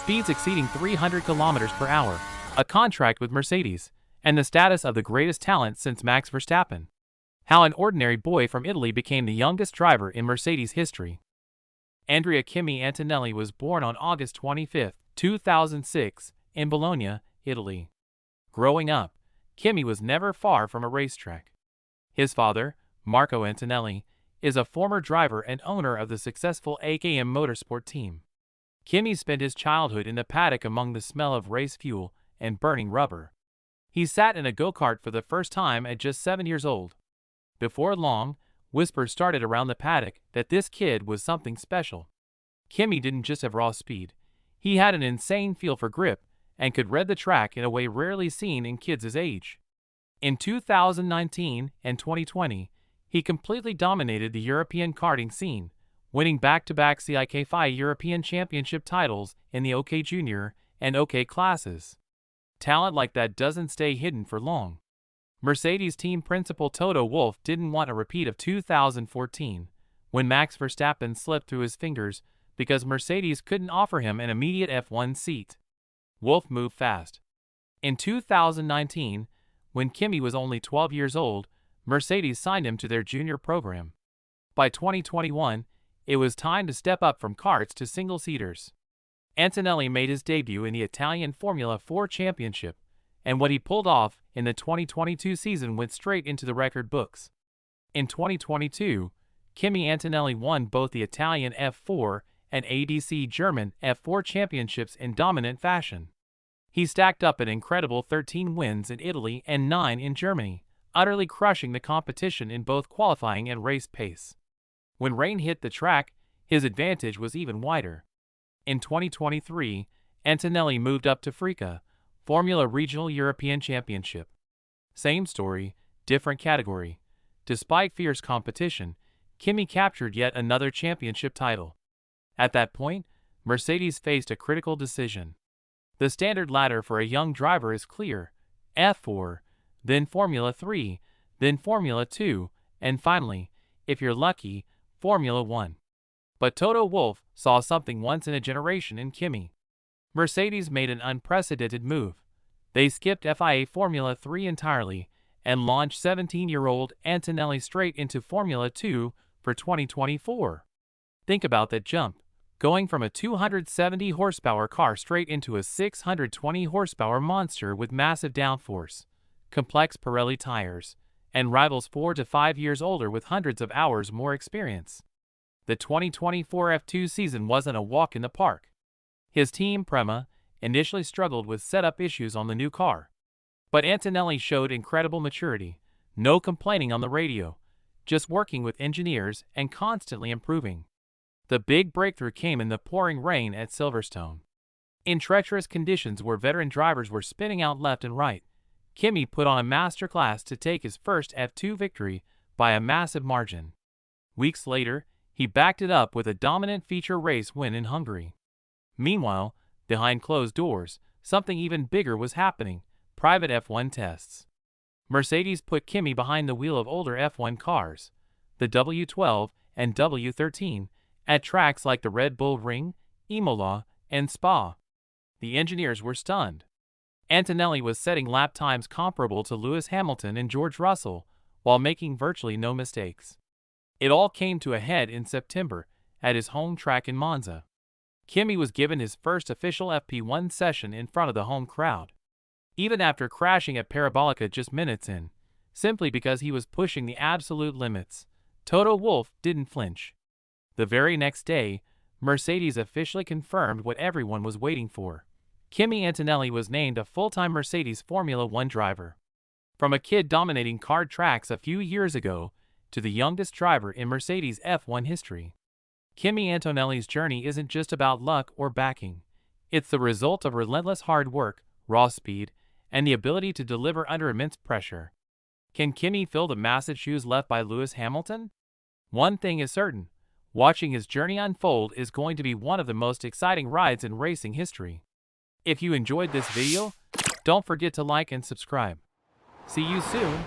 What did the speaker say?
speeds exceeding 300 kilometers per hour, a contract with Mercedes, and the status of the greatest talent since Max Verstappen. How an ordinary boy from Italy became the youngest driver in Mercedes history. Andrea Kimi Antonelli was born on August 25, 2006, in Bologna, Italy. Growing up, Kimi was never far from a racetrack. His father, Marco Antonelli, is a former driver and owner of the successful AKM Motorsport team. Kimi spent his childhood in the paddock among the smell of race fuel and burning rubber. He sat in a go-kart for the first time at just 7 years old. Before long, whispers started around the paddock that this kid was something special. Kimi didn't just have raw speed. He had an insane feel for grip and could read the track in a way rarely seen in kids his age. In 2019 and 2020, he completely dominated the European karting scene, winning back-to-back CIK-FI European Championship titles in the OK Junior and OK classes. Talent like that doesn't stay hidden for long. Mercedes team principal Toto Wolff didn't want a repeat of 2014, when Max Verstappen slipped through his fingers because Mercedes couldn't offer him an immediate F1 seat. Wolff moved fast. In 2019, when Kimi was only 12 years old, Mercedes signed him to their junior program. By 2021, it was time to step up from karts to single-seaters. Antonelli made his debut in the Italian Formula 4 Championship, and what he pulled off in the 2022 season went straight into the record books. In 2022, Kimi Antonelli won both the Italian F4 and ADC German F4 championships in dominant fashion. He stacked up an incredible 13 wins in Italy and 9 in Germany, utterly crushing the competition in both qualifying and race pace. When rain hit the track, his advantage was even wider. In 2023, Antonelli moved up to Freca, Formula Regional European Championship. Same story, different category. Despite fierce competition, Kimi captured yet another championship title. At that point, Mercedes faced a critical decision. The standard ladder for a young driver is clear: F4, then Formula 3, then Formula 2, and finally, if you're lucky, Formula 1. But Toto Wolff saw something once in a generation in Kimi. Mercedes made an unprecedented move. They skipped FIA Formula 3 entirely and launched 17-year-old Antonelli straight into Formula 2 for 2024. Think about that jump, going from a 270 horsepower car straight into a 620 horsepower monster with massive downforce, complex Pirelli tires, and rivals 4 to 5 years older with hundreds of hours more experience. The 2024 F2 season wasn't a walk in the park. His team, Prema, initially struggled with setup issues on the new car. But Antonelli showed incredible maturity, no complaining on the radio, just working with engineers and constantly improving. The big breakthrough came in the pouring rain at Silverstone. In treacherous conditions where veteran drivers were spinning out left and right, Kimi put on a masterclass to take his first F2 victory by a massive margin. Weeks later, he backed it up with a dominant feature race win in Hungary. Meanwhile, behind closed doors, something even bigger was happening: private F1 tests. Mercedes put Kimi behind the wheel of older F1 cars, the W12 and W13, at tracks like the Red Bull Ring, Imola, and Spa. The engineers were stunned. Antonelli was setting lap times comparable to Lewis Hamilton and George Russell, while making virtually no mistakes. It all came to a head in September, at his home track in Monza. Kimi was given his first official FP1 session in front of the home crowd. Even after crashing at Parabolica just minutes in, simply because he was pushing the absolute limits, Toto Wolff didn't flinch. The very next day, Mercedes officially confirmed what everyone was waiting for. Kimi Antonelli was named a full-time Mercedes Formula 1 driver. From a kid dominating kart tracks a few years ago to the youngest driver in Mercedes F1 history, Kimi Antonelli's journey isn't just about luck or backing. It's the result of relentless hard work, raw speed, and the ability to deliver under immense pressure. Can Kimi fill the massive shoes left by Lewis Hamilton? One thing is certain: watching his journey unfold is going to be one of the most exciting rides in racing history. If you enjoyed this video, don't forget to like and subscribe. See you soon!